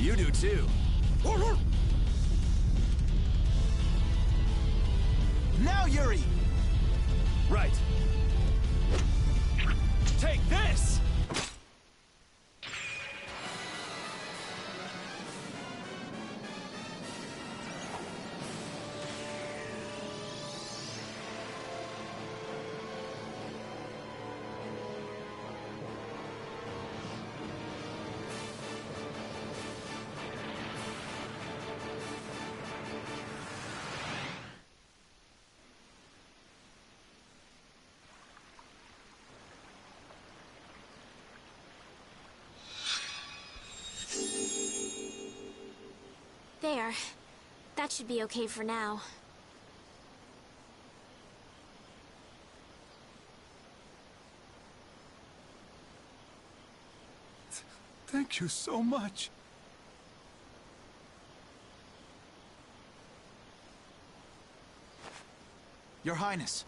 You do too. Now, Yuri! Right. Take this! There. That should be okay for now. Thank you so much. Your Highness.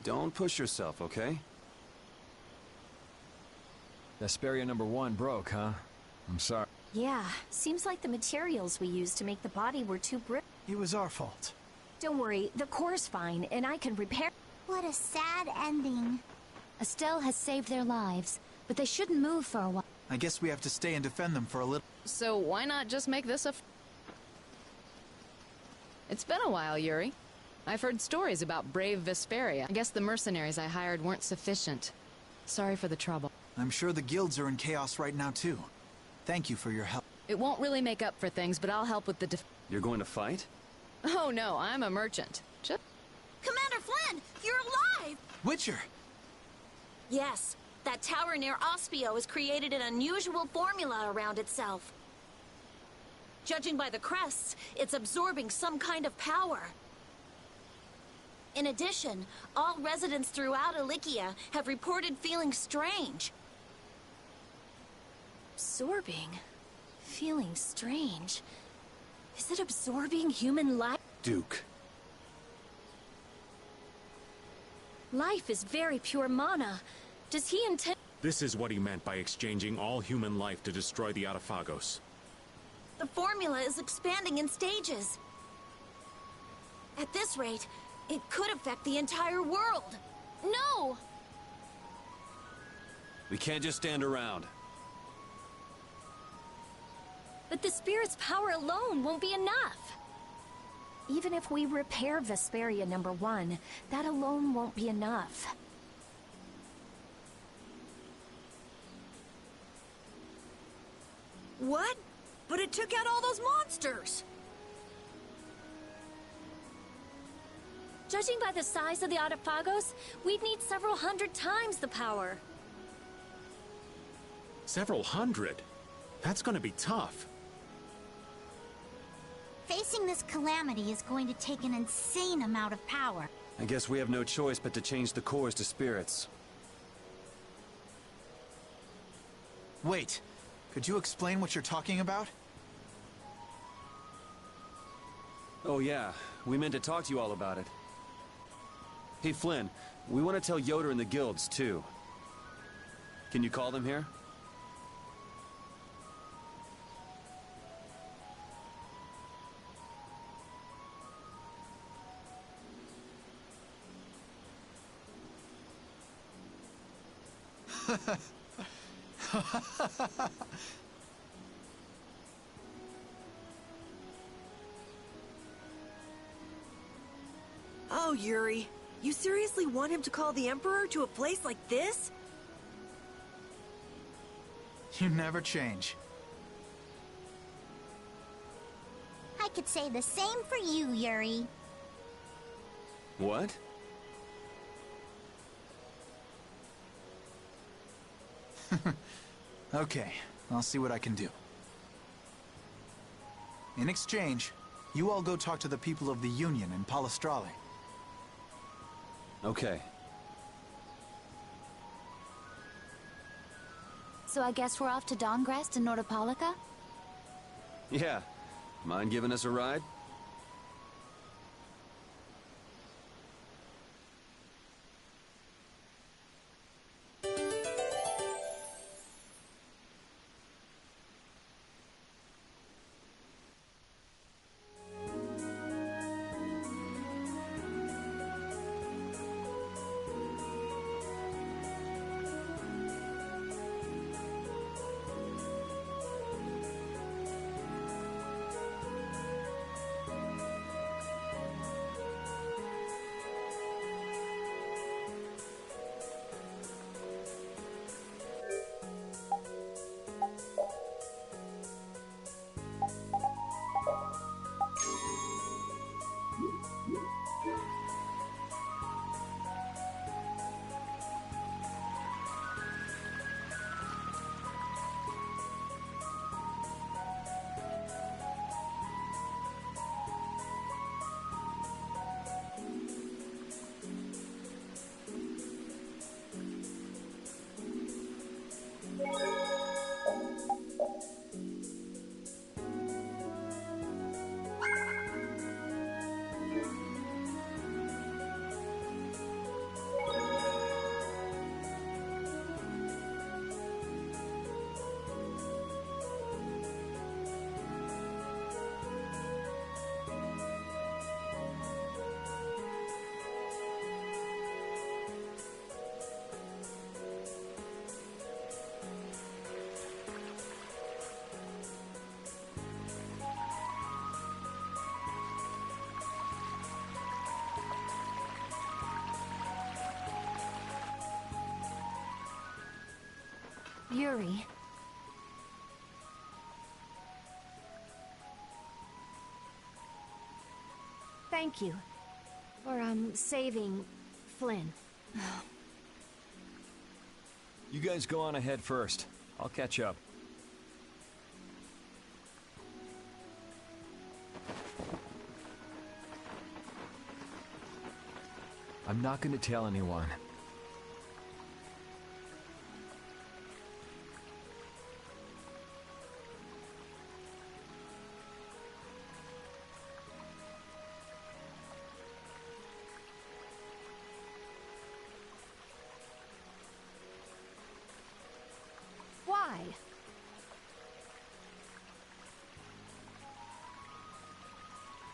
Don't push yourself, okay? Vesperia #1 broke, huh? I'm sorry. Yeah, seems like the materials we used to make the body were too brittle. It was our fault. Don't worry, the core's fine, and I can repair. What a sad ending. Estelle has saved their lives, but they shouldn't move for a while. I guess we have to stay and defend them for a little. So why not just make this a... It's been a while, Yuri. I've heard stories about brave Vesperia. I guess the mercenaries I hired weren't sufficient. Sorry for the trouble. I'm sure the guilds are in chaos right now, too. Thank you for your help. It won't really make up for things, but I'll help with the You're going to fight? Oh no, I'm a merchant. Just... Commander Flynn, you're alive! Witcher! Yes, that tower near Ospio has created an unusual formula around itself. Judging by the crests, it's absorbing some kind of power. In addition, all residents throughout Ilikia have reported feeling strange. Absorbing? Feeling strange? Is it absorbing human life? Duke. Life is very pure mana. Does he intend... This is what he meant by exchanging all human life to destroy the Autophagos. The formula is expanding in stages. At this rate, it could affect the entire world. No! We can't just stand around. But the spirit's power alone won't be enough. Even if we repair Vesperia #1, that alone won't be enough. What? But it took out all those monsters! Judging by the size of the Autophagos, we'd need several hundred times the power. Several hundred? That's gonna be tough. Facing this calamity is going to take an insane amount of power. I guess we have no choice but to change the cores to spirits. Wait, could you explain what you're talking about? Oh yeah, we meant to talk to you all about it. Hey Flynn, we want to tell Yoder and the guilds too. Can you call them here? Oh, Yuri. You seriously want him to call the Emperor to a place like this? You never change. I could say the same for you, Yuri. What? Okay, I'll see what I can do. In exchange, you all go talk to the people of the Union in Palestrale. Okay. So I guess we're off to Dawngrest and Nordopolica? Yeah. Mind giving us a ride? Yuri. Thank you for, saving Flynn. You guys go on ahead first. I'll catch up. I'm not going to tell anyone. Why?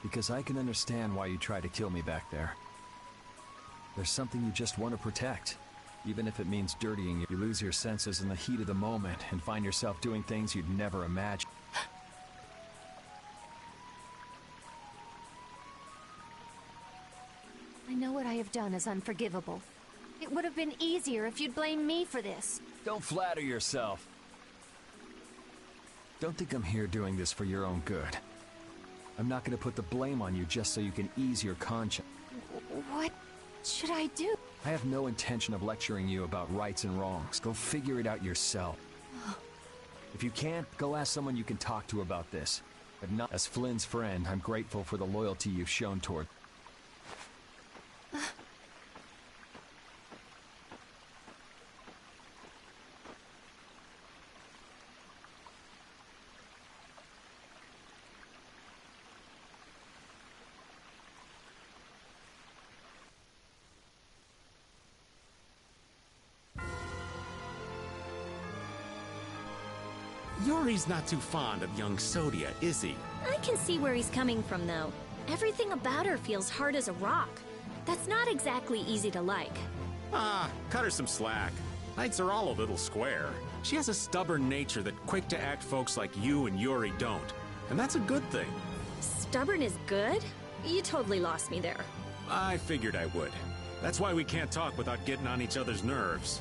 Because I can understand why you tried to kill me back there. There's something you just want to protect. Even if it means dirtying you, you lose your senses in the heat of the moment and find yourself doing things you'd never imagine. I know what I have done is unforgivable. It would have been easier if you'd blamed me for this. Don't flatter yourself. Don't think I'm here doing this for your own good. I'm not going to put the blame on you just so you can ease your conscience. What should I do? I have no intention of lecturing you about rights and wrongs. Go figure it out yourself. If you can't, go ask someone you can talk to about this. But not as Flynn's friend, I'm grateful for the loyalty you've shown toward. Yuri's not too fond of young Sodia, is he? I can see where he's coming from, though. Everything about her feels hard as a rock. That's not exactly easy to like. Ah, cut her some slack. Knights are all a little square. She has a stubborn nature that quick to act folks like you and Yuri don't. And that's a good thing. Stubborn is good? You totally lost me there. I figured I would. That's why we can't talk without getting on each other's nerves.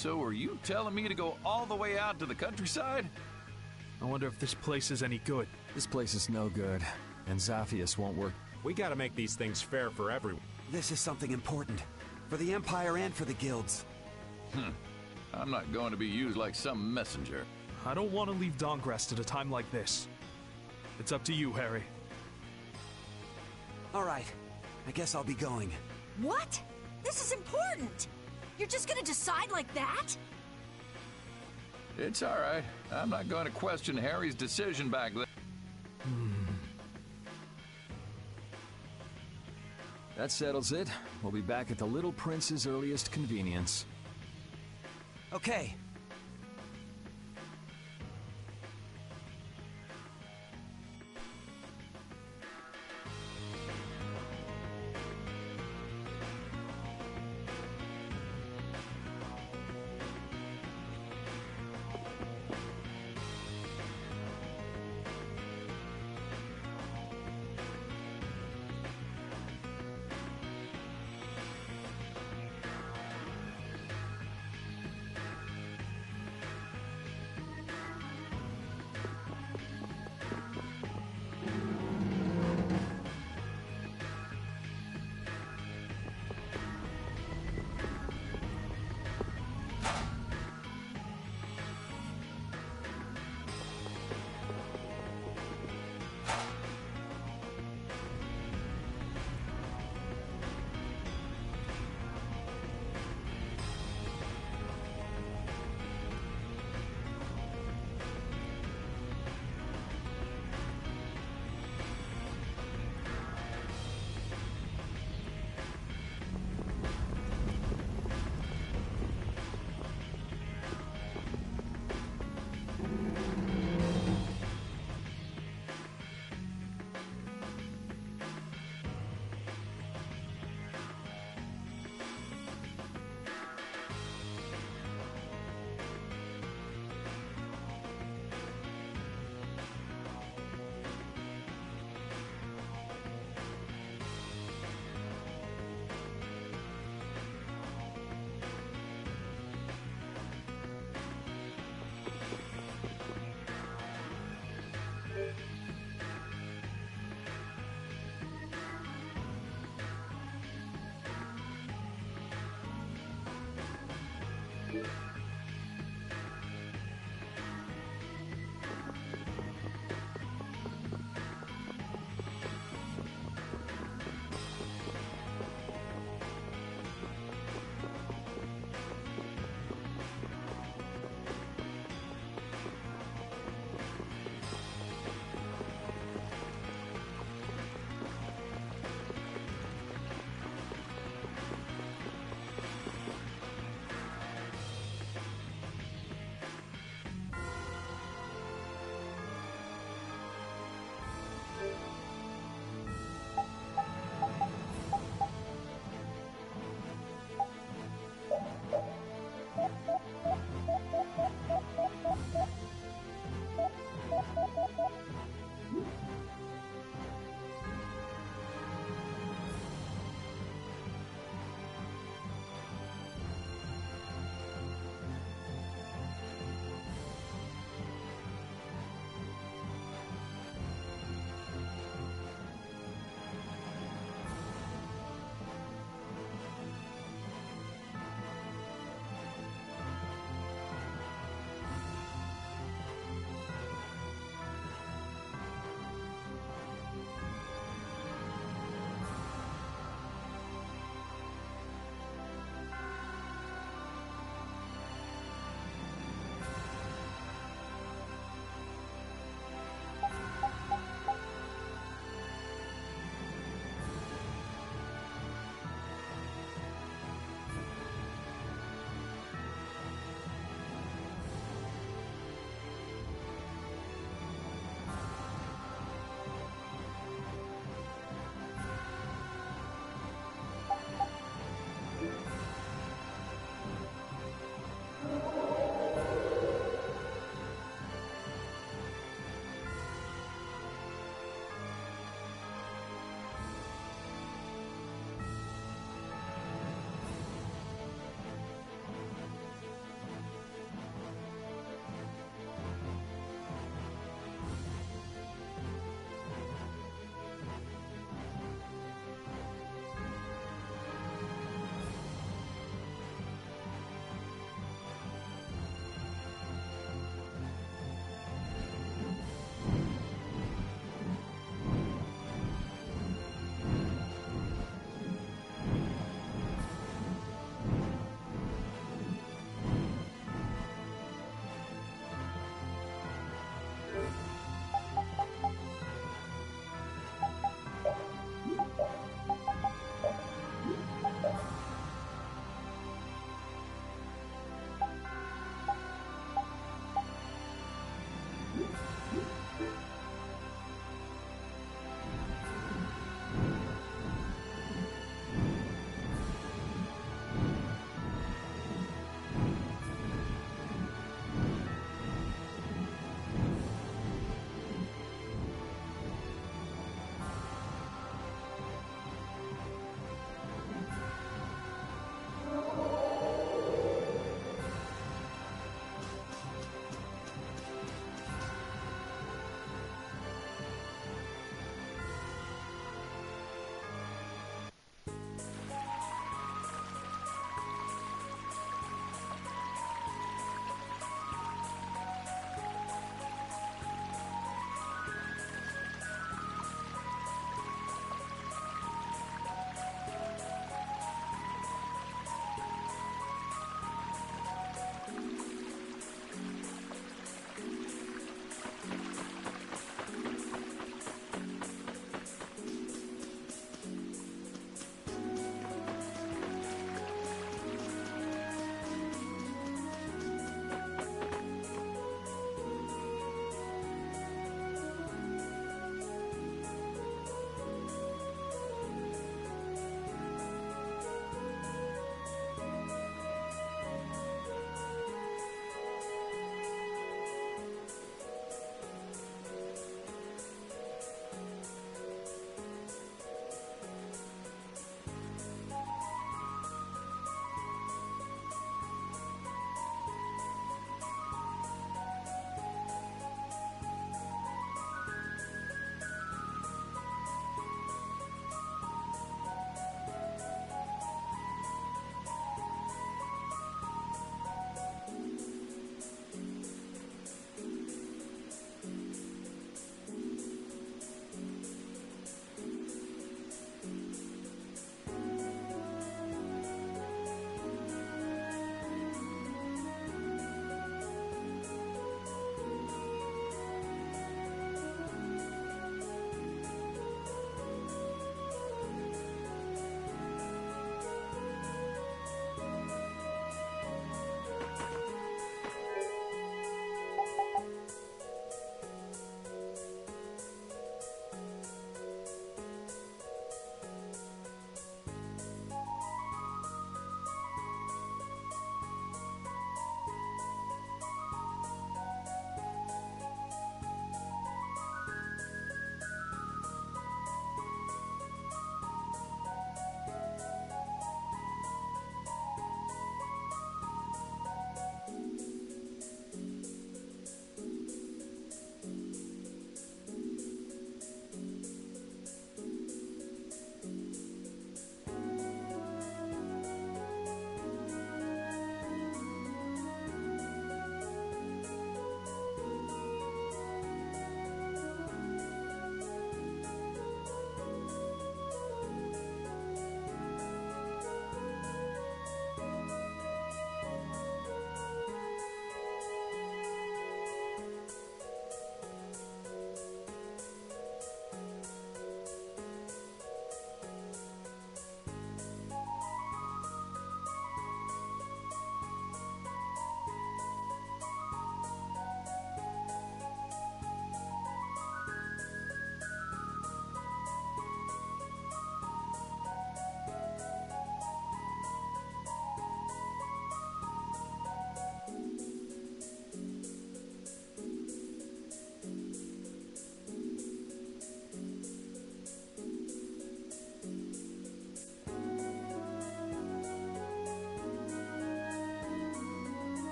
So are you telling me to go all the way out to the countryside? I wonder if this place is any good. This place is no good, and Zaphius won't work. We gotta make these things fair for everyone. This is something important. For the Empire and for the guilds. I'm not going to be used like some messenger. I don't want to leave Dongrest at a time like this. It's up to you, Harry. All right. I guess I'll be going. What? This is important! You're just gonna decide like that? It's all right. I'm not going to question Harry's decision back then. That settles it. We'll be back at the Little Prince's earliest convenience. Okay.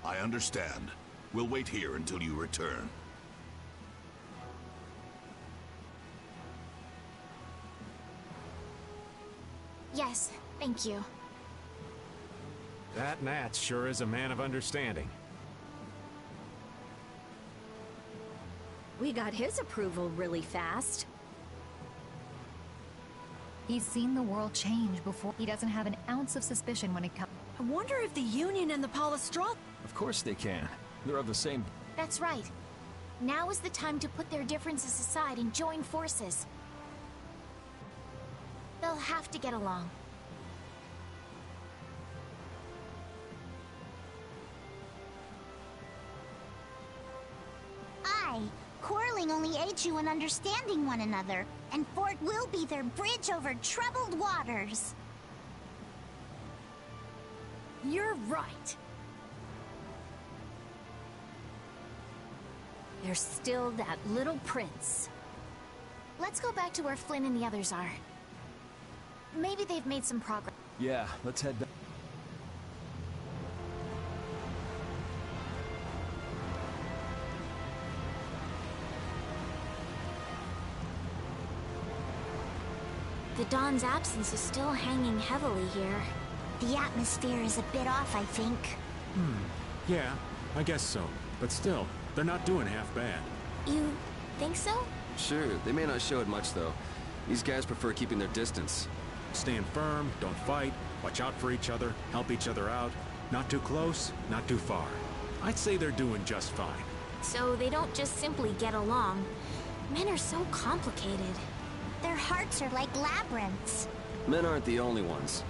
I understand. We'll wait here until you return. Yes, thank you. That Nat sure is a man of understanding. We got his approval really fast. He's seen the world change before. He doesn't have an ounce of suspicion when it comes. I wonder if the Union and the Palestral... Of course they can. They're of the same... That's right. Now is the time to put their differences aside and join forces. They'll have to get along. Quarreling only aids you in understanding one another, and Fort will be their bridge over troubled waters. You're right. There's still that little prince. Let's go back to where Flynn and the others are. Maybe they've made some progress. Yeah, let's head back. The Dawn's absence is still hanging heavily here. The atmosphere is a bit off, I think. Yeah, I guess so. But still, they're not doing half bad. You think so? Sure, they may not show it much, though. These guys prefer keeping their distance. Stand firm, don't fight, watch out for each other, help each other out. Not too close, not too far. I'd say they're doing just fine. So they don't just simply get along. Men are so complicated. Their hearts are like labyrinths. Men aren't the only ones.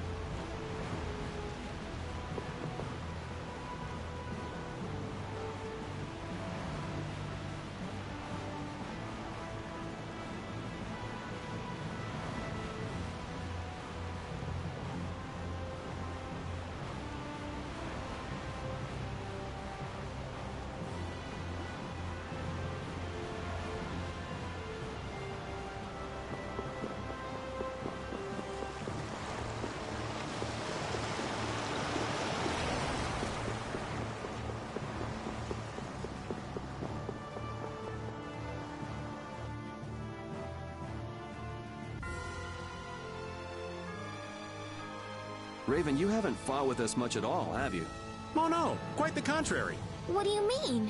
Raven, you haven't fought with us much at all, have you? Oh no, quite the contrary. What do you mean?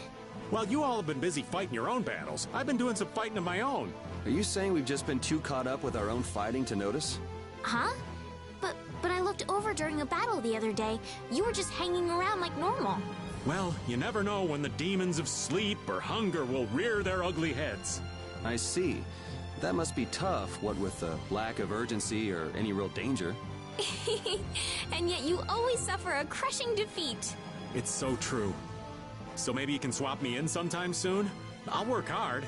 While you all have been busy fighting your own battles, I've been doing some fighting of my own. Are you saying we've just been too caught up with our own fighting to notice? Huh? But I looked over during a battle the other day. You were just hanging around like normal. Well, you never know when the demons of sleep or hunger will rear their ugly heads. I see. That must be tough, what with the lack of urgency or any real danger. And yet you always suffer a crushing defeat. It's so true. So maybe you can swap me in sometime soon? I'll work hard.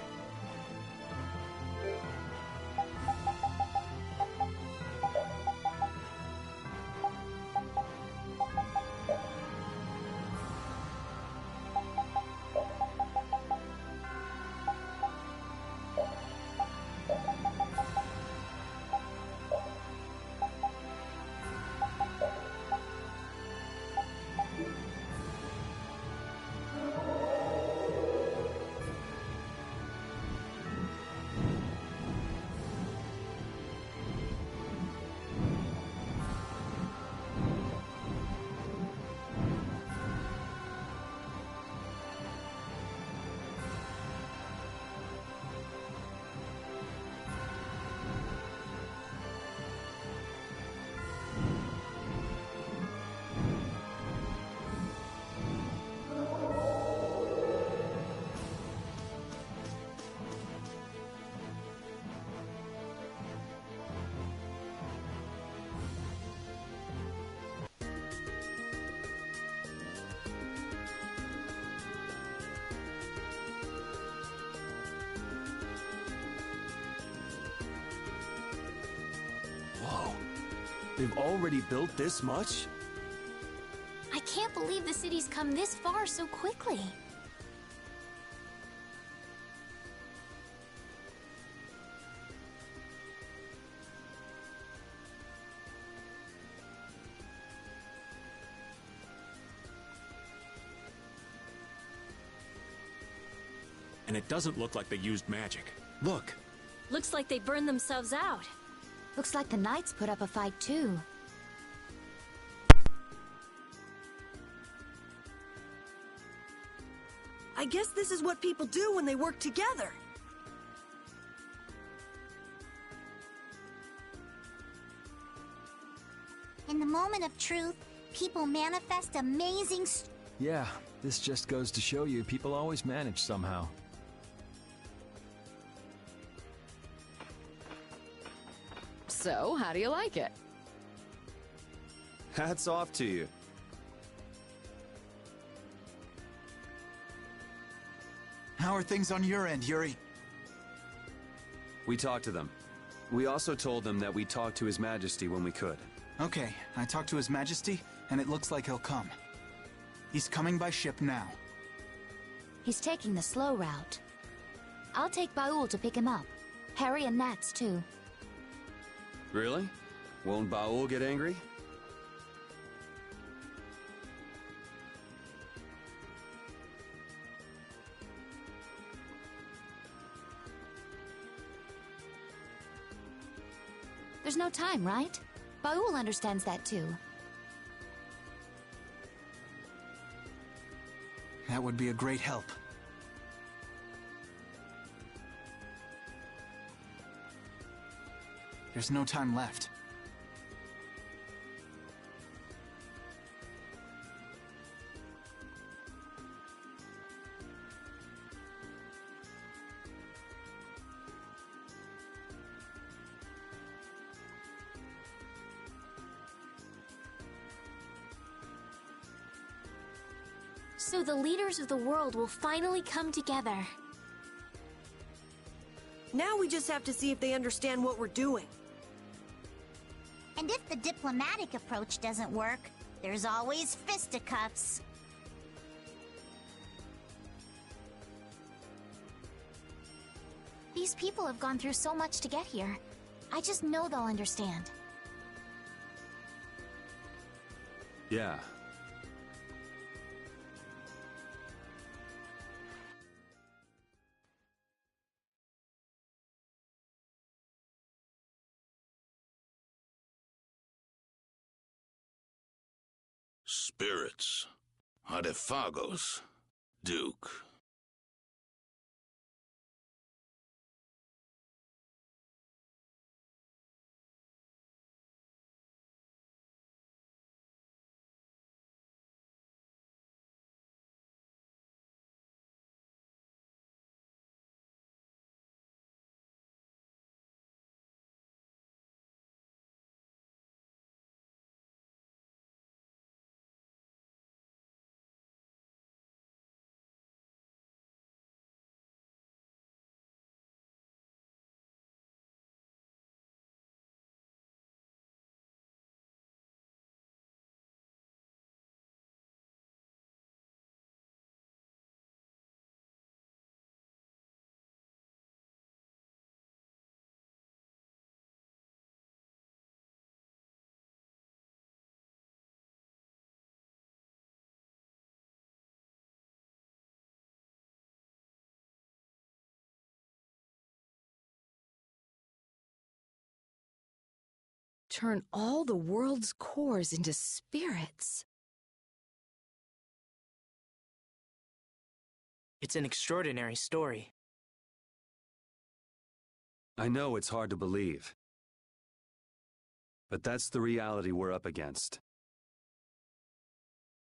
They've already built this much? I can't believe the city's come this far so quickly. and it doesn't look like they used magic. Look. Looks like they burned themselves out. Looks like the Knights put up a fight too. I guess this is what people do when they work together. In the moment of truth, people manifest amazing Yeah, this just goes to show you people always manage somehow. So, how do you like it? Hats off to you. How are things on your end, Yuri? We talked to them. We also told them that we'd talk to His Majesty when we could. Okay, I talked to His Majesty, and it looks like he'll come. He's coming by ship now. He's taking the slow route. I'll take Baul to pick him up. Harry and Nats, too. Really? Won't Baul get angry? There's no time, right? Baul understands that, too. That would be a great help. There's no time left. So the leaders of the world will finally come together. Now we just have to see if they understand what we're doing. And if the diplomatic approach doesn't work, there's always fisticuffs. These people have gone through so much to get here. I just know they'll understand. Yeah. Spirits. Adefagos. Duke. Turn all the world's cores into spirits. It's an extraordinary story. I know it's hard to believe. But that's the reality we're up against.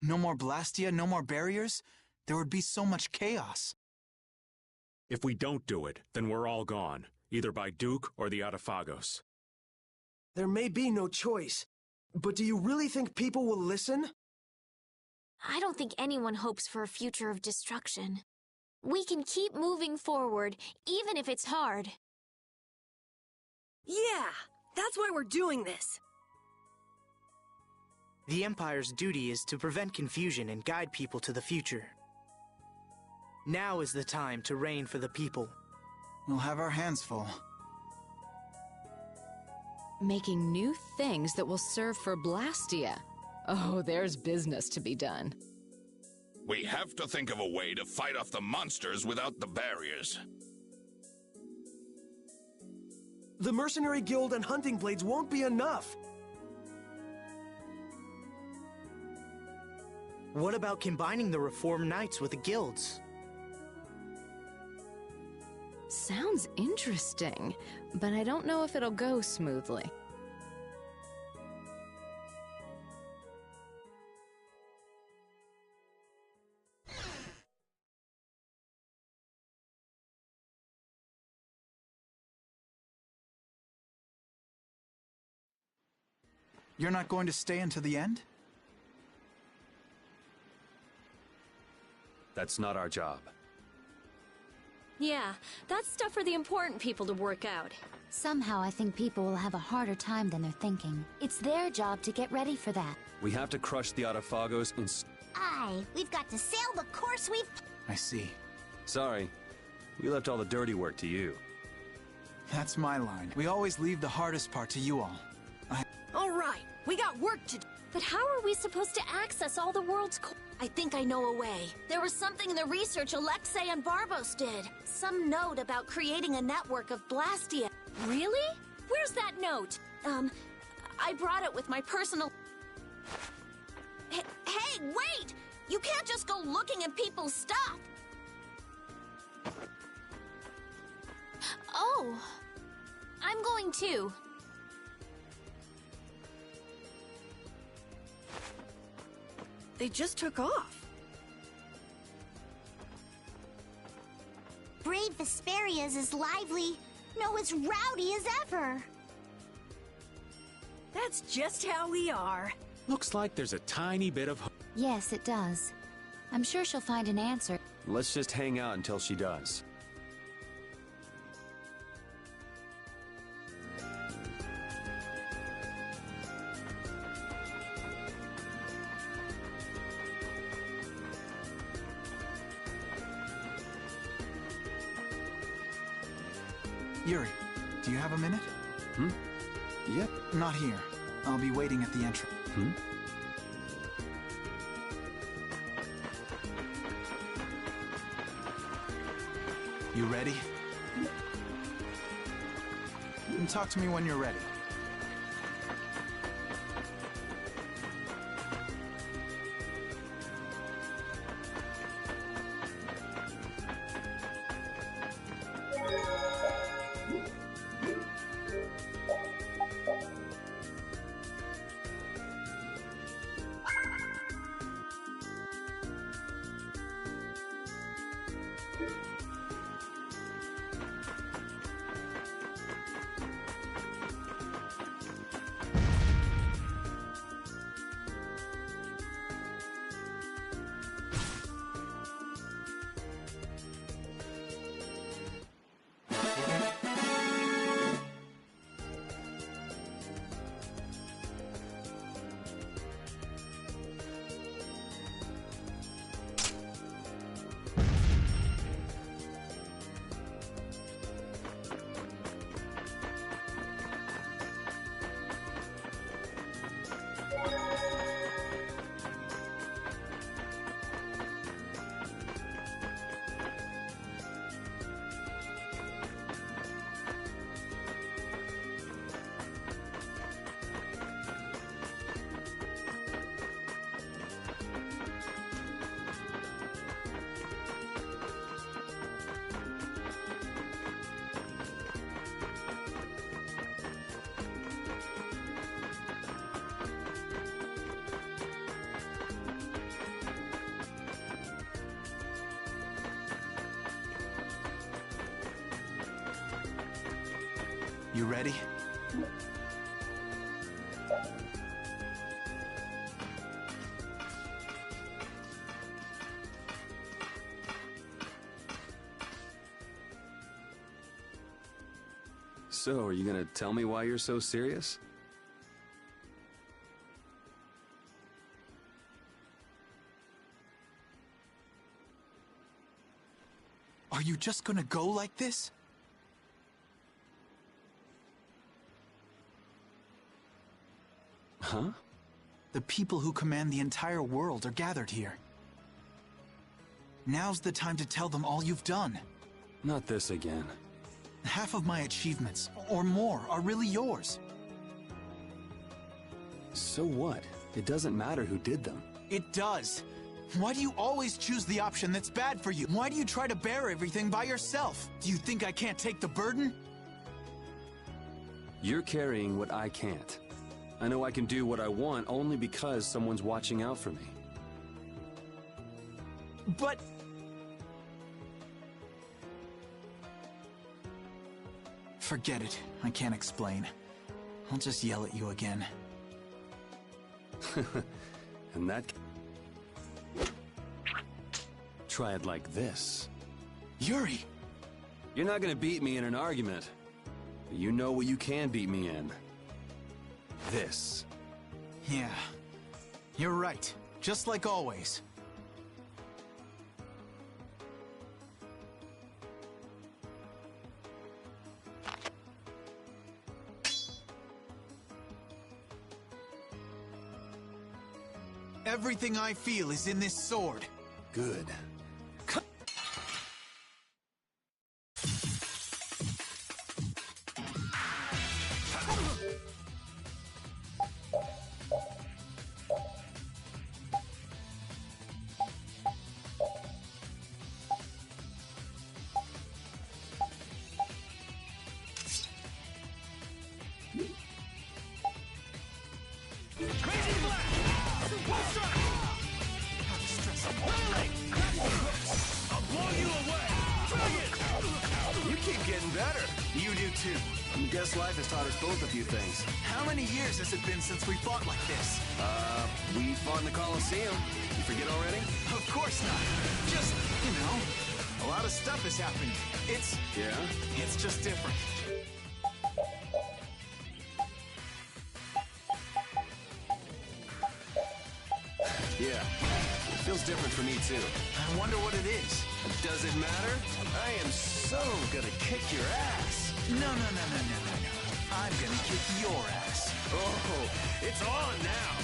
No more Blastia, no more barriers? There would be so much chaos. If we don't do it, then we're all gone, either by Duke or the Adefagos. There may be no choice, but do you really think people will listen? I don't think anyone hopes for a future of destruction. We can keep moving forward, even if it's hard. Yeah, that's why we're doing this. The Empire's duty is to prevent confusion and guide people to the future. Now is the time to reign for the people. We'll have our hands full. Making new things that will serve for Blastia. Oh, there's business to be done. We have to think of a way to fight off the monsters without the barriers. The Mercenary Guild and Hunting Blades won't be enough. What about combining the Reformed Knights with the guilds? Sounds interesting, but I don't know if it'll go smoothly. You're not going to stay until the end? That's not our job. Yeah, that's stuff for the important people to work out. Somehow I think people will have a harder time than they're thinking. It's their job to get ready for that. We have to crush the Autophagos and... Aye, we've got to sail the course we've... I see. Sorry. We left all the dirty work to you. That's my line. We always leave the hardest part to you all. All right, we got work to do. But how are we supposed to access all the world's I think I know a way. There was something in the research Alexei and Barbos did. Some note about creating a network of Blastia. Really? Where's that note? I brought it with my personal... Hey, wait! You can't just go looking at people's stuff! Oh, I'm going too. They just took off. Brave Vesperia is as lively, no, as rowdy as ever. That's just how we are. Looks like there's a tiny bit of hope. Yes, it does. I'm sure she'll find an answer. Let's just hang out until she does. Yuri, do you have a minute? Yep. Not here. I'll be waiting at the entrance. You ready? Talk to me when you're ready. You ready? So, are you gonna tell me why you're so serious? Are you just gonna go like this? Huh? The people who command the entire world are gathered here. Now's the time to tell them all you've done. Not this again. Half of my achievements, or more, are really yours. So what? It doesn't matter who did them. It does. Why do you always choose the option that's bad for you? Why do you try to bear everything by yourself? Do you think I can't take the burden? You're carrying what I can't. I know I can do what I want only because someone's watching out for me. But... Forget it. I can't explain. I'll just yell at you again. And that... Try it like this. Yuri! You're not gonna beat me in an argument. But you know what you can beat me in. This. Yeah. You're right. Just like always. Everything I feel is in this sword. Good. Guess life has taught us both a few things. How many years has it been since we fought like this? We fought in the Coliseum. You forget already? Of course not. Just, you know, a lot of stuff has happened. It's... Yeah? It's just different. Yeah. It feels different for me, too. I wonder what it is. Does it matter? I am so gonna kick your ass. No. I'm gonna kick your ass. Oh, it's on now.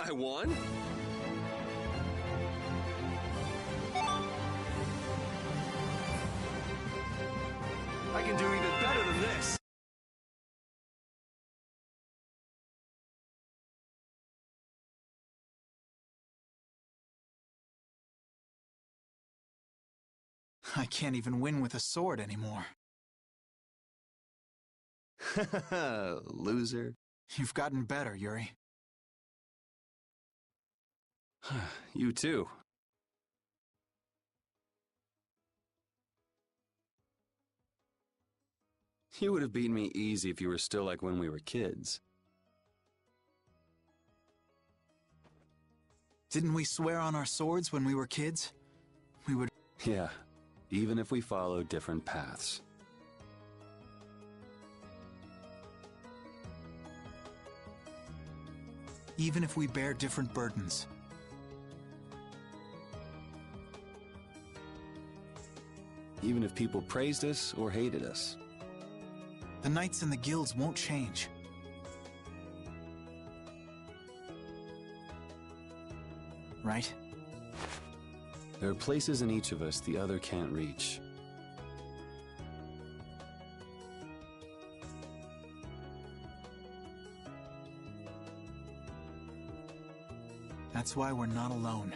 I won? I can do even better than this. I can't even win with a sword anymore. Loser. You've gotten better, Yuri. You too. You would have beaten me easy if you were still like when we were kids. Didn't we swear on our swords when we were kids? We would... Yeah, even if we followed different paths. Even if we bear different burdens. Even if people praised us or hated us. The knights and the guilds won't change. Right? There are places in each of us the other can't reach. That's why we're not alone.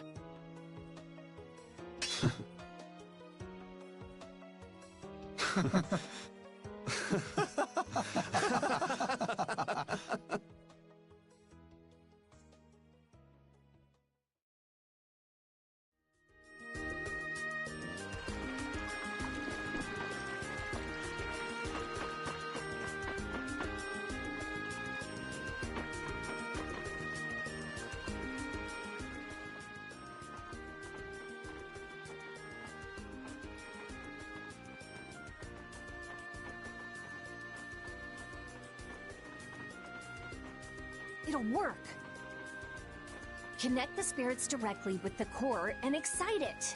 It'll work. Connect the spirits directly with the core and excite it.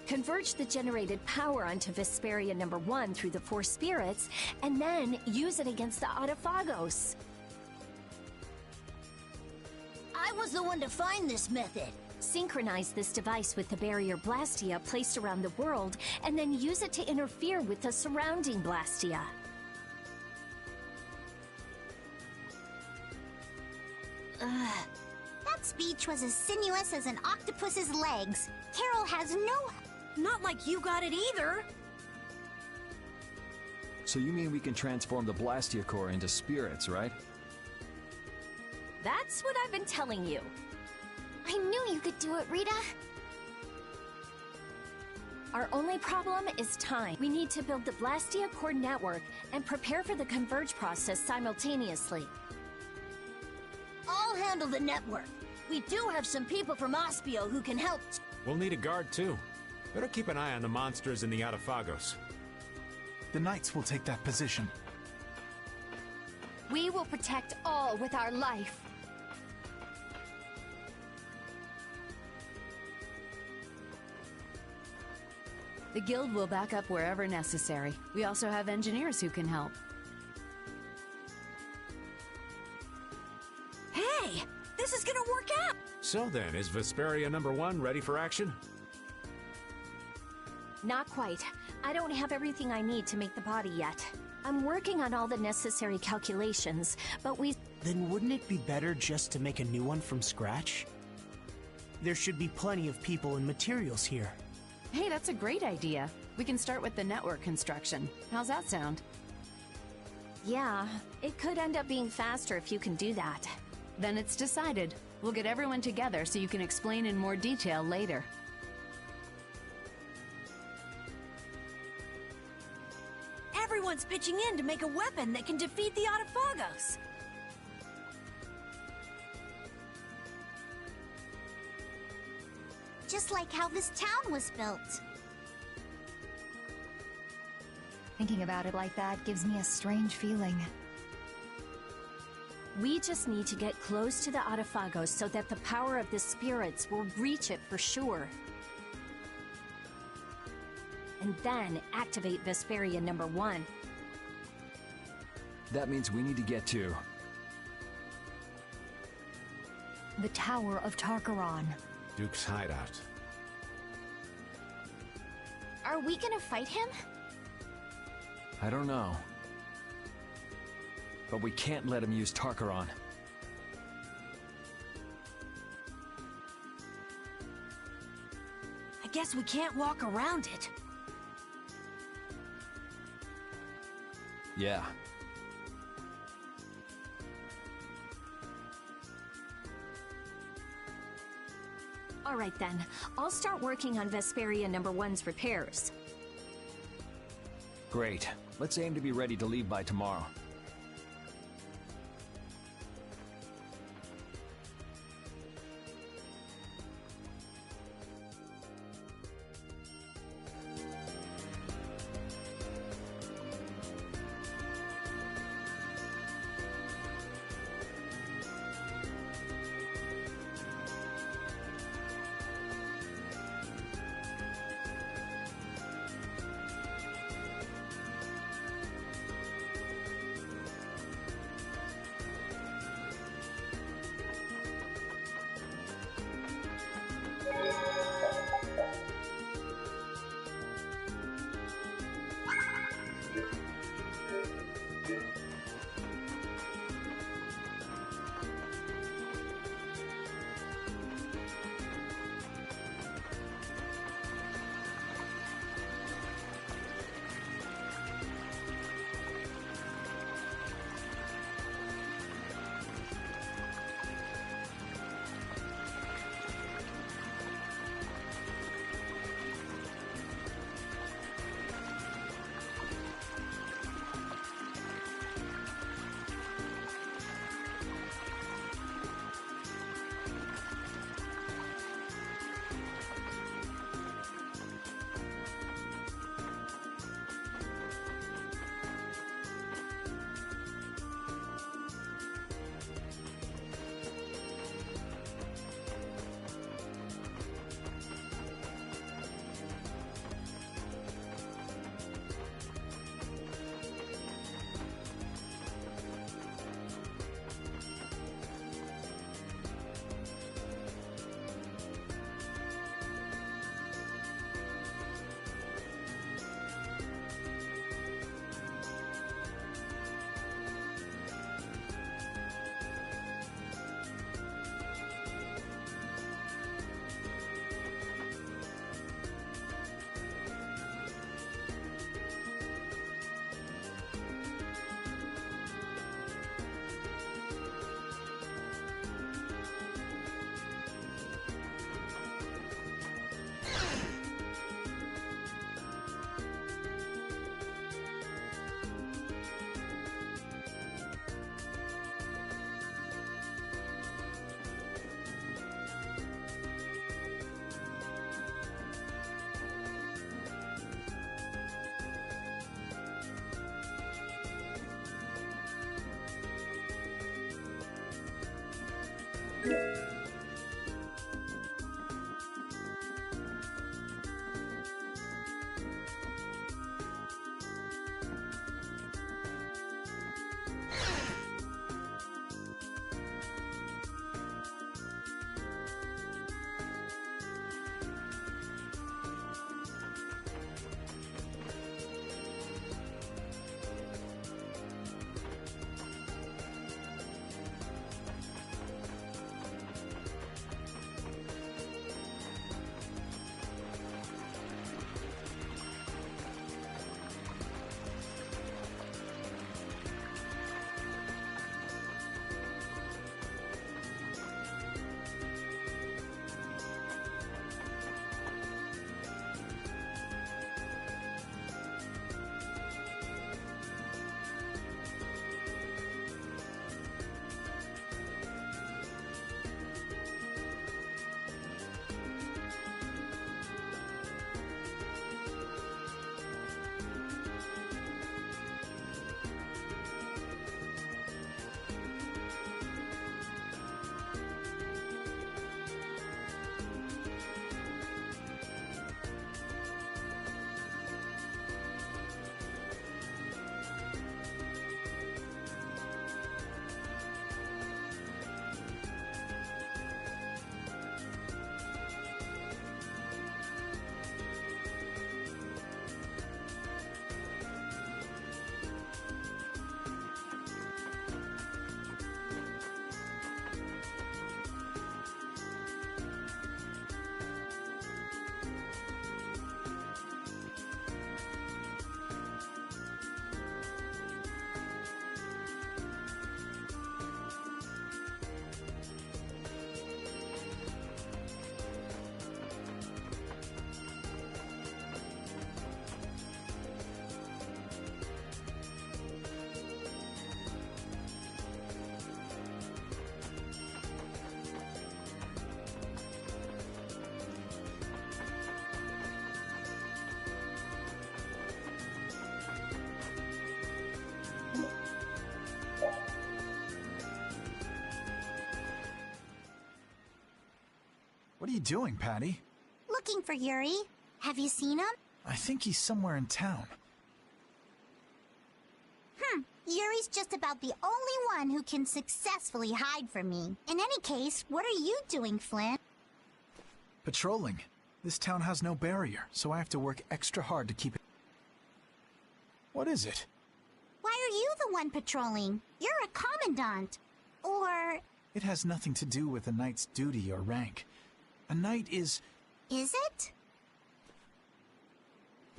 Converge the generated power onto Vesperia number 1 through the 4 spirits, and then use it against the Autophagos. I was the one to find this method. Synchronize this device with the barrier Blastia placed around the world, and then use it to interfere with the surrounding Blastia. That speech was as sinuous as an octopus's legs. Carol has no... Not like you got it either! So you mean we can transform the Blastia core into spirits, right? That's what I've been telling you. I knew you could do it, Rita. Our only problem is time. We need to build the Blastia core network and prepare for the Converge process simultaneously. I'll handle the network. We do have some people from Ospio who can help. We'll need a guard, too. Better keep an eye on the monsters in the Autophagos. The knights will take that position. We will protect all with our life. The guild will back up wherever necessary. We also have engineers who can help. Hey! This is gonna work out! So then, is Vesperia number 1 ready for action? Not quite. I don't have everything I need to make the body yet. I'm working on all the necessary calculations, but Then wouldn't it be better just to make a new one from scratch? There should be plenty of people and materials here. Hey, that's a great idea. We can start with the network construction. How's that sound? Yeah, it could end up being faster if you can do that. Then it's decided. We'll get everyone together so you can explain in more detail later. Everyone's pitching in to make a weapon that can defeat the Autophagos. just like how this town was built. Thinking about it like that gives me a strange feeling. We just need to get close to the Autophagos so that the power of the spirits will reach it for sure. And then activate Vesperia #1. That means we need to get to... The Tower of Tarkaron. Duke's hideout. Are we gonna fight him? I don't know. But we can't let him use Tarkaron. I guess we can't walk around it. Yeah. All right then, I'll start working on Vesperia #1's repairs. Great. Let's aim to be ready to leave by tomorrow. What are you doing, Patty? Looking for Yuri. Have you seen him? I think he's somewhere in town. Yuri's just about the only one who can successfully hide from me. In any case, what are you doing, Flynn? Patrolling. This town has no barrier, so I have to work extra hard to keep it. What is it? Why are you the one patrolling? You're a commandant. Or... It has nothing to do with a knight's duty or rank. A knight is... Is it?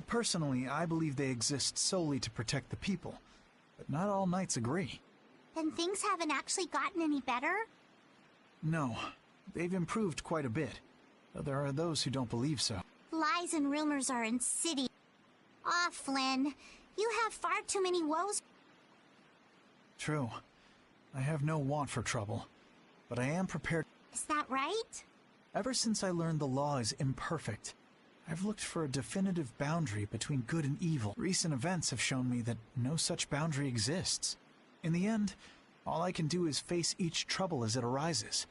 Personally, I believe they exist solely to protect the people. But not all knights agree. Then things haven't actually gotten any better? No, they've improved quite a bit. Though there are those who don't believe so. Lies and rumors are insidious. Aw, Flynn, you have far too many woes. True. I have no want for trouble, but I am prepared. Is that right? Ever since I learned the law is imperfect, I've looked for a definitive boundary between good and evil. Recent events have shown me that no such boundary exists. In the end, all I can do is face each trouble as it arises.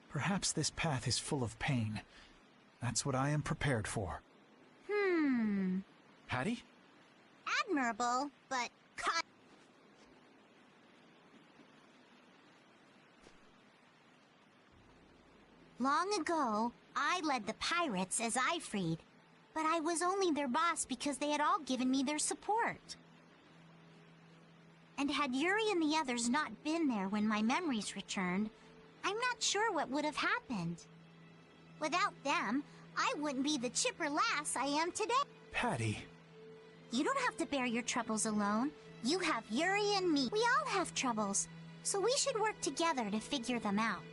Perhaps this path is full of pain. That's what I am prepared for. Patty? Admirable, but... Long ago, I led the pirates as I freed, but I was only their boss because they had all given me their support. And had Yuri and the others not been there when my memories returned, I'm not sure what would have happened. Without them, I wouldn't be the chipper lass I am today. Patty. You don't have to bear your troubles alone. You have Yuri and me. We all have troubles, so we should work together to figure them out.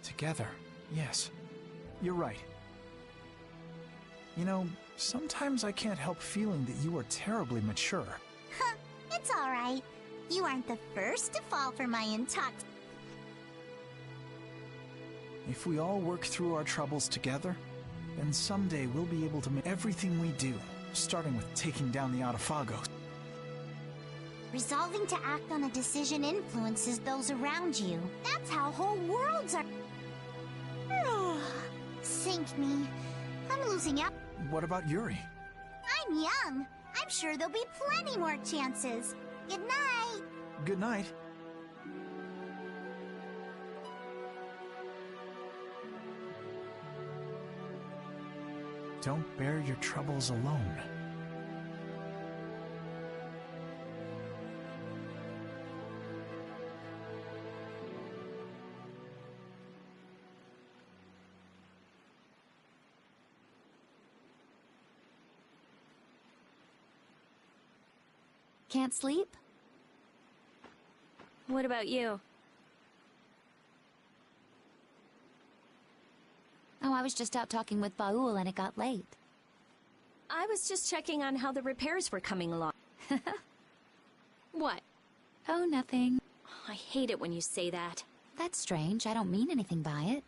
Together, yes. You're right. You know, sometimes I can't help feeling that you are terribly mature. Huh, it's all right. You aren't the first to fall for my intox. If we all work through our troubles together, then someday we'll be able to make everything we do, starting with taking down the Autophagos. Resolving to act on a decision influences those around you. That's how whole worlds are. Sink me. I'm losing out. What about Yuri? I'm young. I'm sure there'll be plenty more chances. Good night. Good night. Don't bear your troubles alone. Can't sleep? What about you? Oh, I was just out talking with Baul and it got late. I was just checking on how the repairs were coming along. What? Oh, nothing. I hate it when you say that. That's strange. I don't mean anything by it.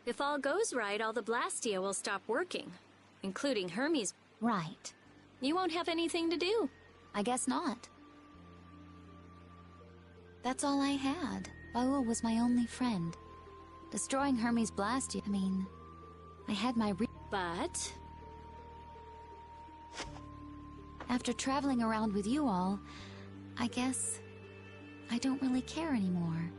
If all goes right, all the Blastia will stop working, including Hermes. Right. You won't have anything to do. I guess not. That's all I had. Baul was my only friend. Destroying Hermes Blastia, I mean, I had my But... After traveling around with you all, I guess I don't really care anymore.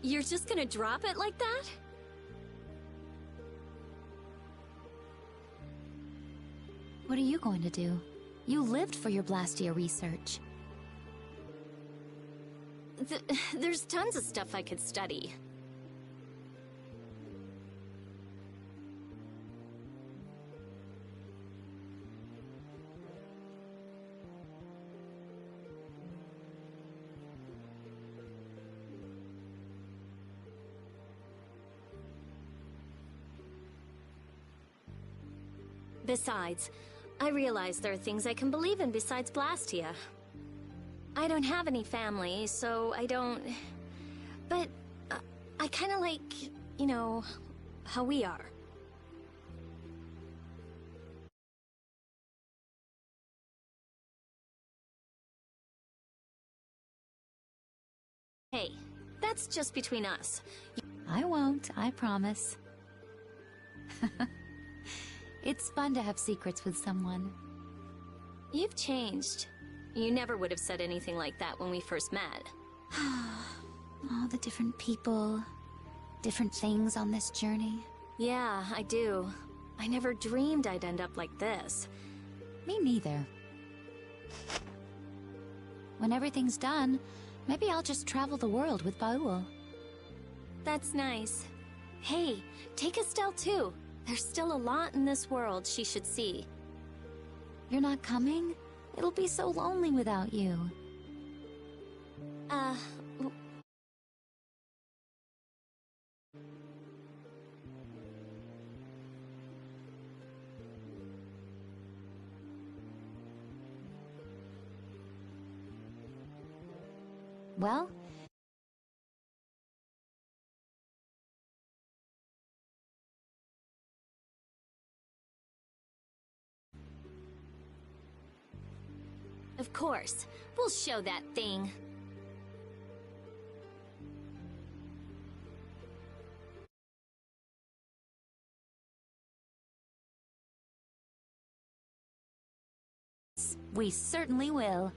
You're just gonna drop it like that? What are you going to do? You lived for your Blastia research. There's tons of stuff I could study. Besides, I realize there are things I can believe in besides Blastia. I don't have any family, so I don't... But I kind of like, you know, how we are. Hey, that's just between us. I won't, I promise. It's fun to have secrets with someone. You've changed. You never would have said anything like that when we first met. All the different people, different things on this journey. Yeah, I do. I never dreamed I'd end up like this. Me neither. When everything's done, maybe I'll just travel the world with Baul. That's nice. Hey, take Estelle too. There's still a lot in this world she should see. You're not coming? It'll be so lonely without you. Well... Of course. We'll show that thing. We certainly will.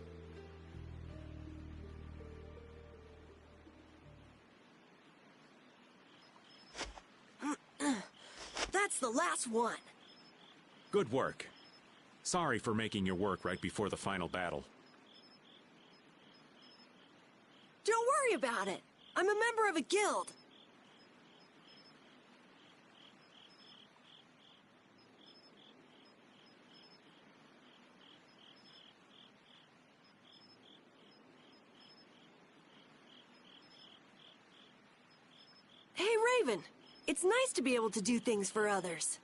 That's the last one. Good work. Sorry for making your work right before the final battle. Don't worry about it. I'm a member of a guild. Hey, Raven. It's nice to be able to do things for others.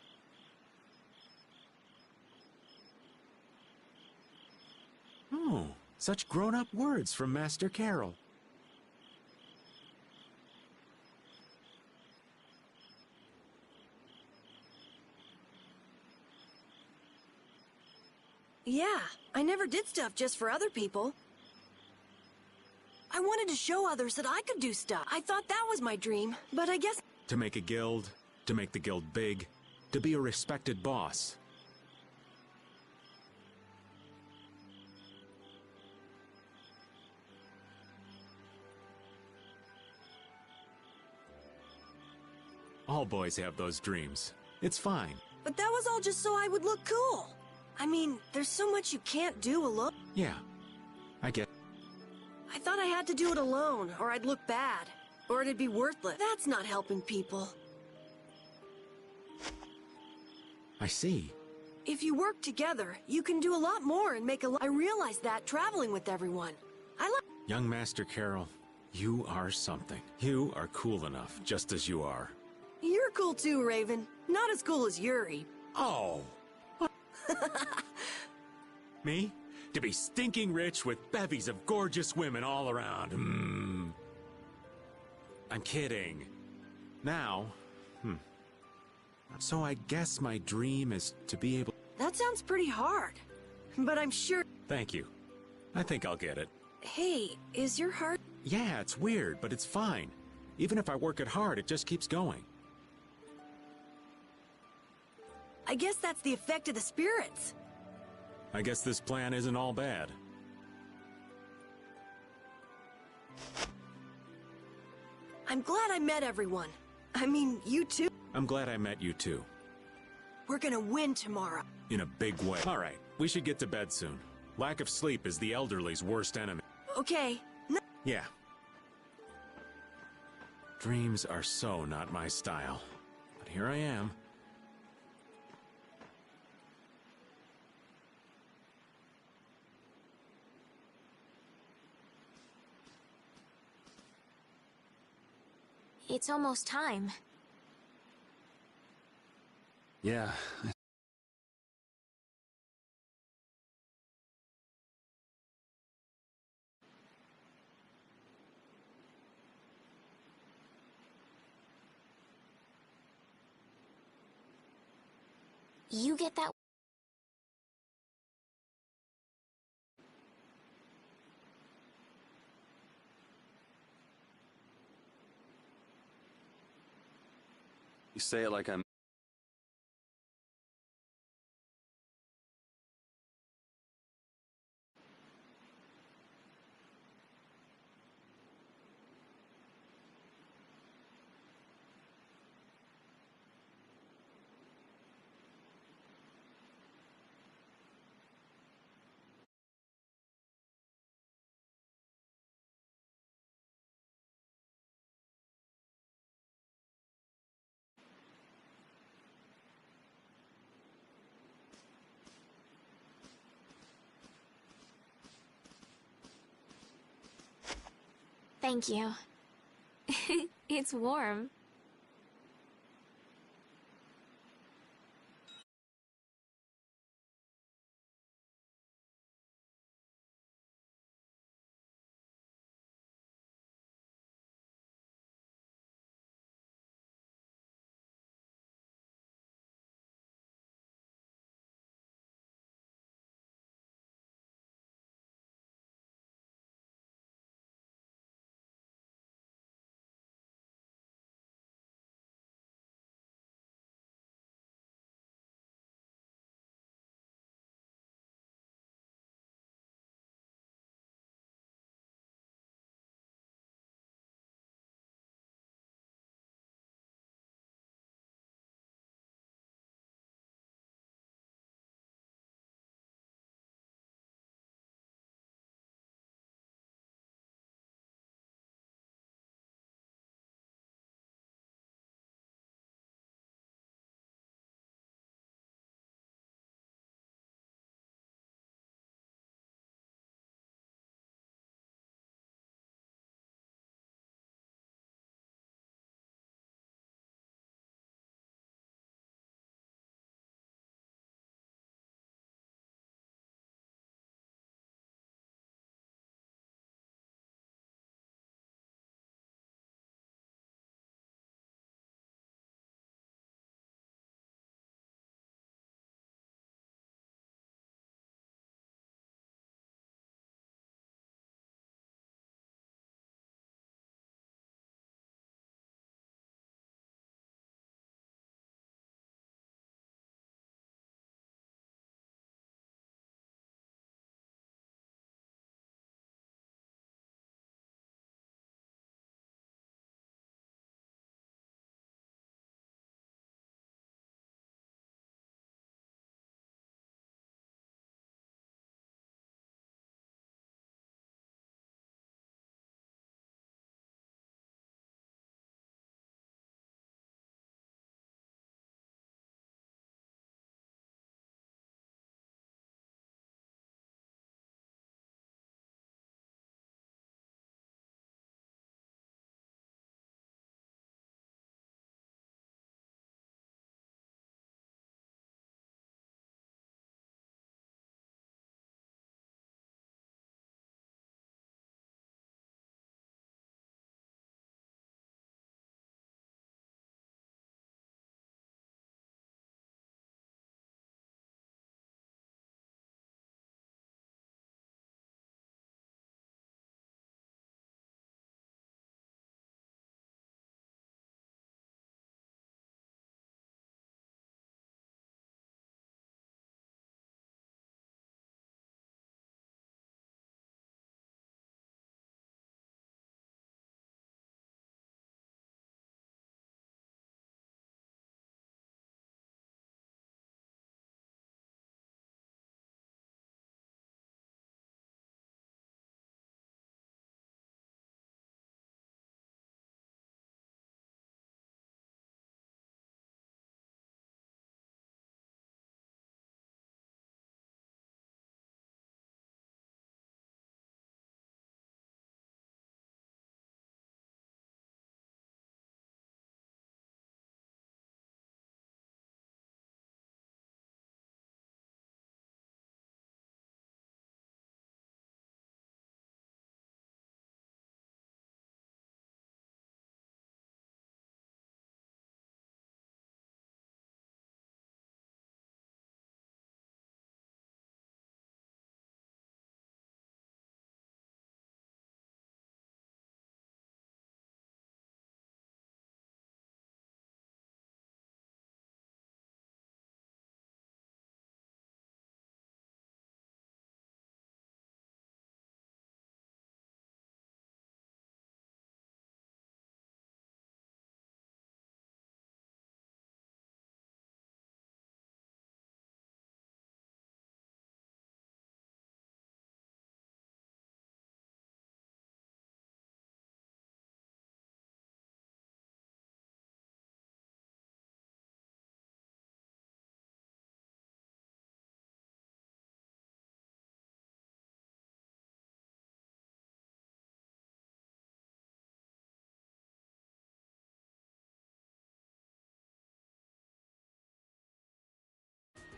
Oh, such grown-up words from Master Carol. Yeah, I never did stuff just for other people. I wanted to show others that I could do stuff. I thought that was my dream, but I guess... To make a guild, to make the guild big, to be a respected boss. All boys have those dreams. It's fine. But that was all just so I would look cool. I mean, there's so much you can't do alone. Yeah, I get... I thought I had to do it alone, or I'd look bad. Or it'd be worthless. That's not helping people. I see. If you work together, you can do a lot more and make a lot. I realized that traveling with everyone. Young Master Carol, you are something. You are cool enough, just as you are. You're cool too, Raven. Not as cool as Yuri. Oh! Me? To be stinking rich with bevies of gorgeous women all around. I'm kidding. Now, So I guess my dream is to be able... That sounds pretty hard. But I'm sure... Thank you. I think I'll get it. Hey, is your heart... Yeah, it's weird, but it's fine. Even if I work it hard, it just keeps going. I guess that's the effect of the spirits. I guess this plan isn't all bad. I'm glad I met everyone. I mean, you too. I'm glad I met you too. We're gonna win tomorrow. In a big way. All right, we should get to bed soon. Lack of sleep is the elderly's worst enemy. Okay. Yeah. Dreams are so not my style. But here I am. It's almost time. Yeah, You get that? You say it like I'm... Thank you. It's warm.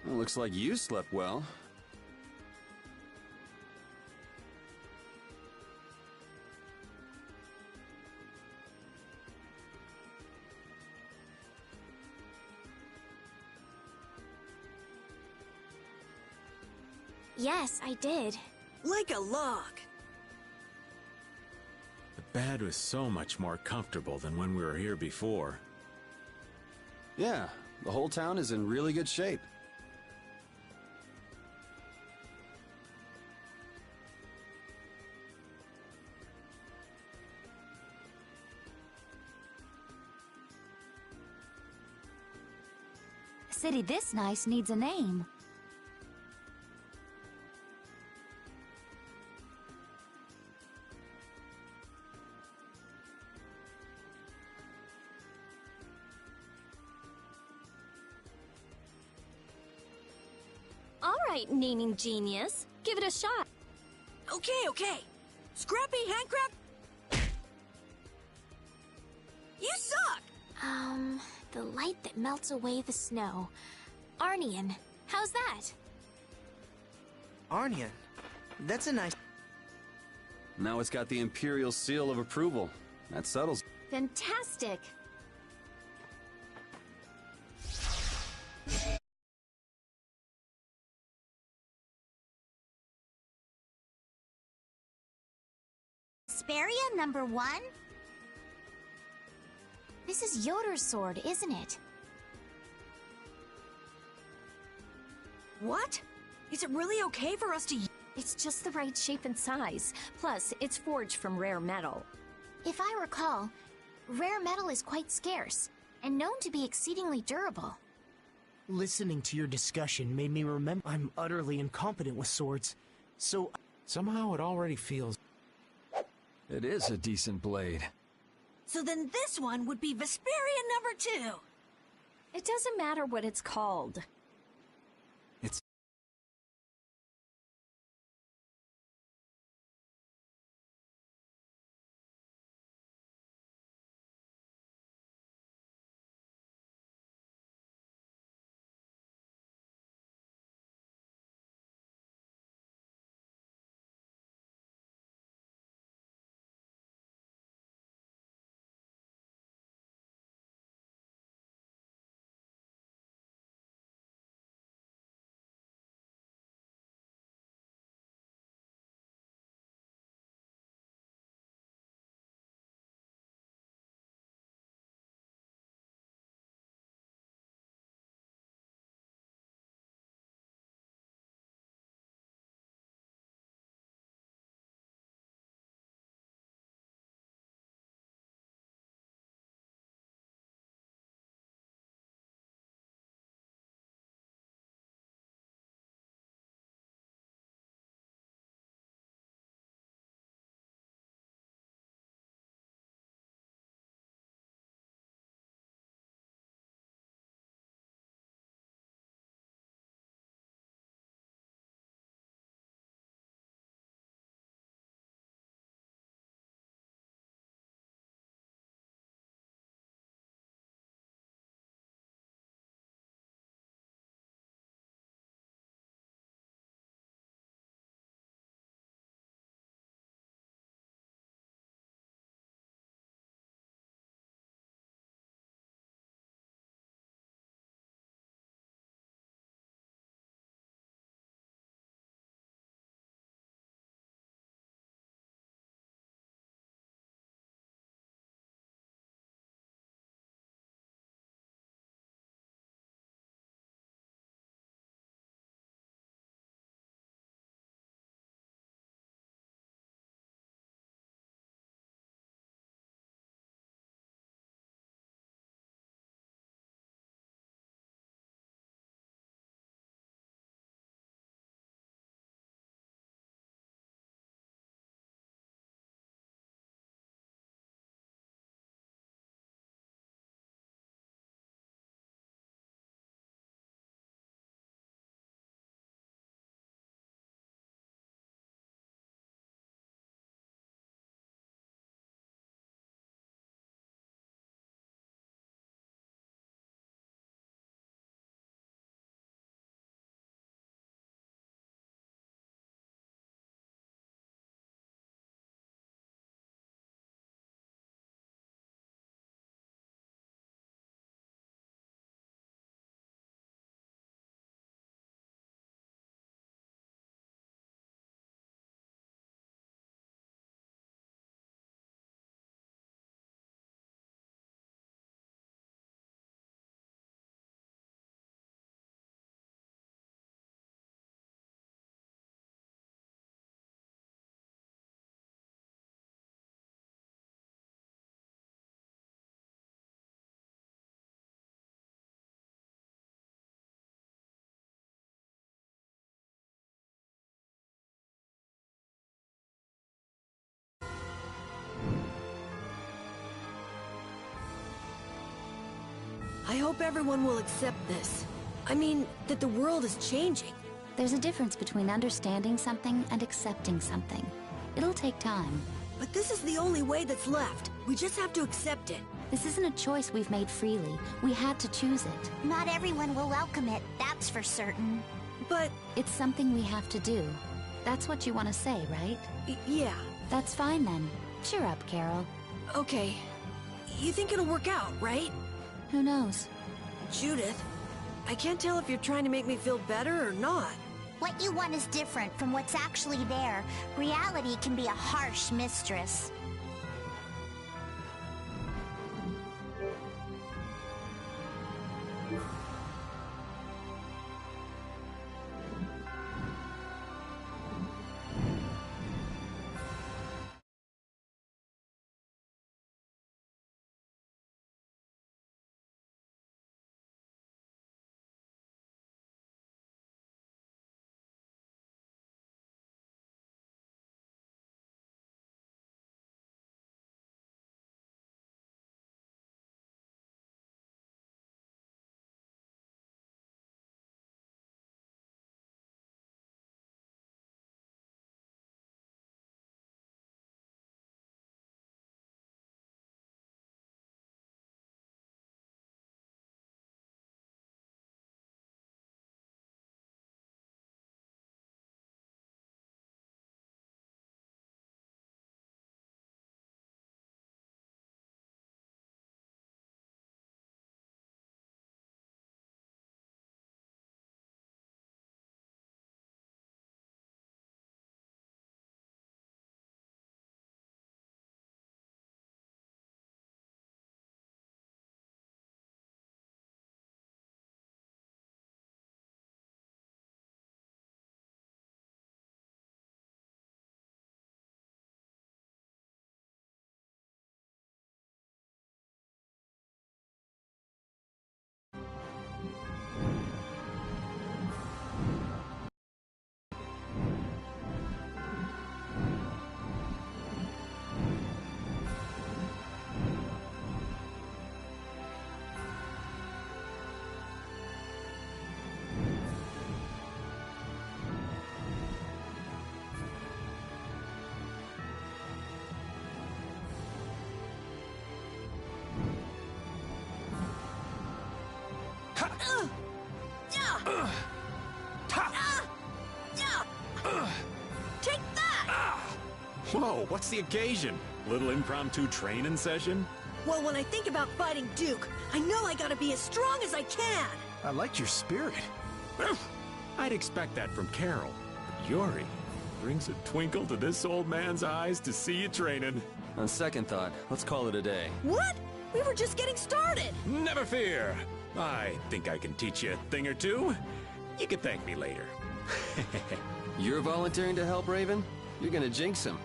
Well, looks like you slept well. Yes, I did. Like a log. The bed was so much more comfortable than when we were here before. Yeah, the whole town is in really good shape. A city this nice needs a name. All right, naming genius. Give it a shot. Okay. Scrappy Handcraft. You suck! The light that melts away the snow. Arnian. How's that? Arnian. That's a nice... Now it's got the Imperial seal of approval. That settles. Fantastic. Vesperia #1? This is Yoder's sword, isn't it? What? Is it really okay for us to... It's just the right shape and size. Plus, it's forged from rare metal. If I recall, rare metal is quite scarce, and known to be exceedingly durable. Listening to your discussion made me remember I'm utterly incompetent with swords, so... Somehow it already feels... It is a decent blade. So then this one would be Vesperia #2. It doesn't matter what it's called. I hope everyone will accept this. I mean, that the world is changing. There's a difference between understanding something and accepting something. It'll take time. But this is the only way that's left. We just have to accept it. This isn't a choice we've made freely. We had to choose it. Not everyone will welcome it, that's for certain. But... It's something we have to do. That's what you want to say, right? Yeah. That's fine then. Cheer up, Carol. Okay. You think it'll work out, right? Who knows? Judith, I can't tell if you're trying to make me feel better or not. What you want is different from what's actually there. Reality can be a harsh mistress. Take that! Whoa, what's the occasion? Little impromptu training session? Well, when I think about fighting Duke, I know I gotta be as strong as I can! I like your spirit. I'd expect that from Carol. But Yuri brings a twinkle to this old man's eyes to see you training. On second thought, let's call it a day. What? We were just getting started! Never fear! I think I can teach you a thing or two. You can thank me later. You're volunteering to help Raven? You're gonna jinx him.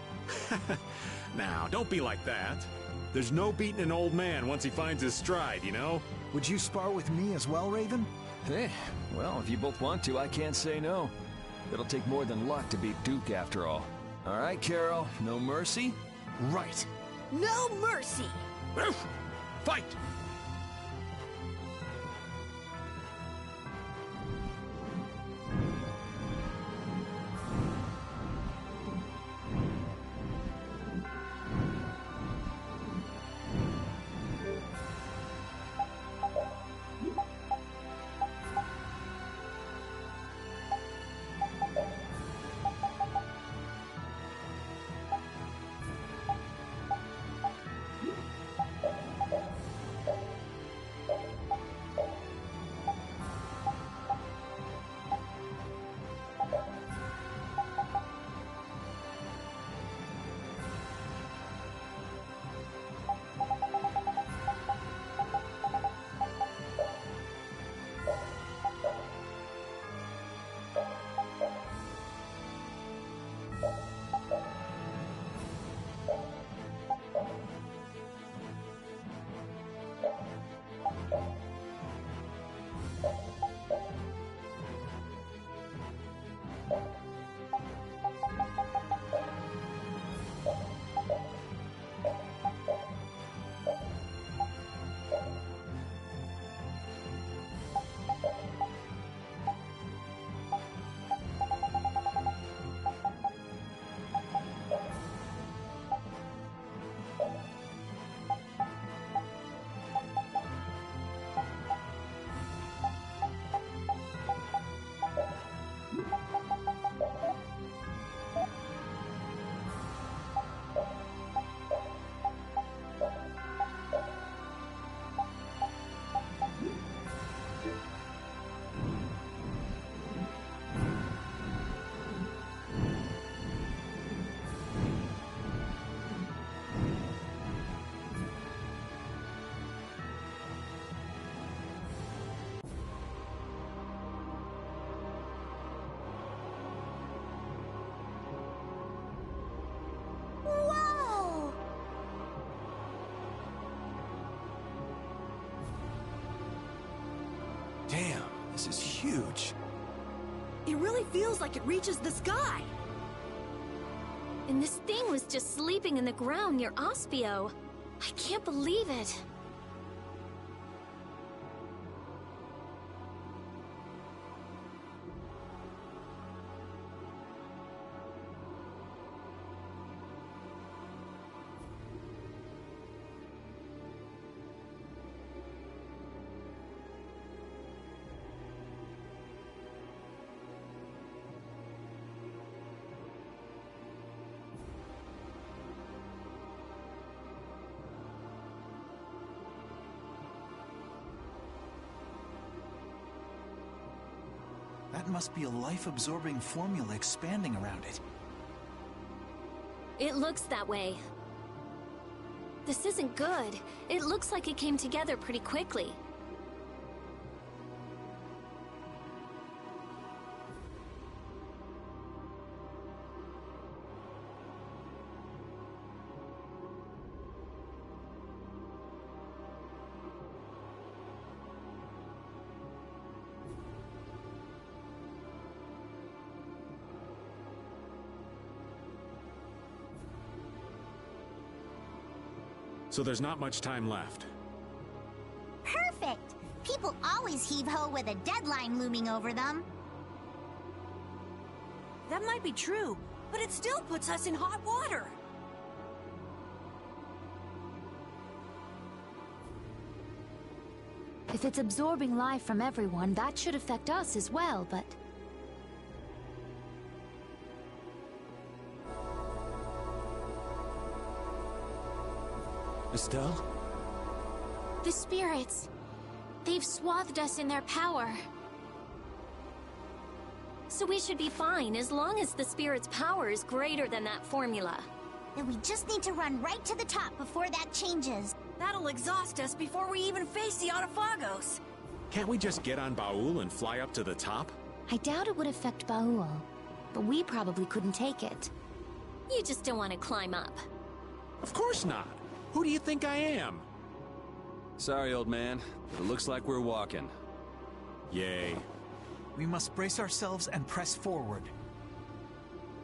Now, don't be like that. There's no beating an old man once he finds his stride, you know? Would you spar with me as well, Raven? Hey, well, if you both want to, I can't say no. It'll take more than luck to beat Duke after all. All right, Carol, no mercy? Right. No mercy! Fight! huge. It really feels like it reaches the sky. And this thing was just sleeping in the ground near Ospio. I can't believe it. That must be a life-absorbing formula expanding around it. It looks that way. This isn't good. It looks like it came together pretty quickly. So there's not much time left. Perfect! People always heave-ho with a deadline looming over them. That might be true, but it still puts us in hot water. If it's absorbing life from everyone, that should affect us as well, but... Estelle? The spirits. They've swathed us in their power. So we should be fine as long as the spirit's power is greater than that formula. Then we just need to run right to the top before that changes. That'll exhaust us before we even face the Autophagos. Can't we just get on Baul and fly up to the top? I doubt it would affect Baul, but we probably couldn't take it. You just don't want to climb up. Of course not. Who do you think I am? Sorry, old man, but it looks like we're walking. Yay. We must brace ourselves and press forward.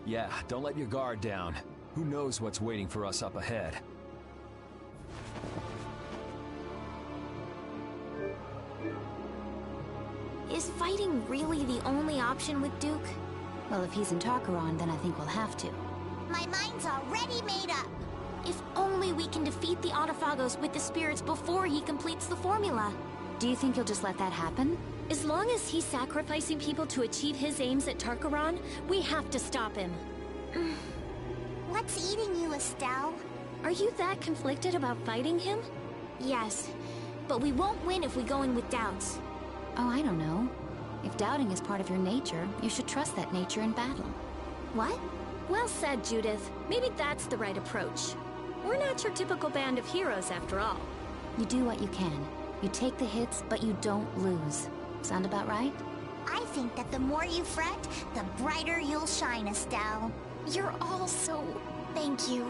Yeah, don't let your guard down. Who knows what's waiting for us up ahead? Is fighting really the only option with Duke? Well, if he's in Tarkaron, then I think we'll have to. My mind's already made up. If only we can defeat the Autophagos with the spirits before he completes the formula. Do you think you'll just let that happen? As long as he's sacrificing people to achieve his aims at Tarkaron, we have to stop him. What's eating you, Estelle? Are you that conflicted about fighting him? Yes, but we won't win if we go in with doubts. Oh, I don't know. If doubting is part of your nature, you should trust that nature in battle. What? Well said, Judith. Maybe that's the right approach. We're not your typical band of heroes, after all. You do what you can. You take the hits, but you don't lose. Sound about right? I think that the more you fret, the brighter you'll shine, Estelle. You're all so... Thank you.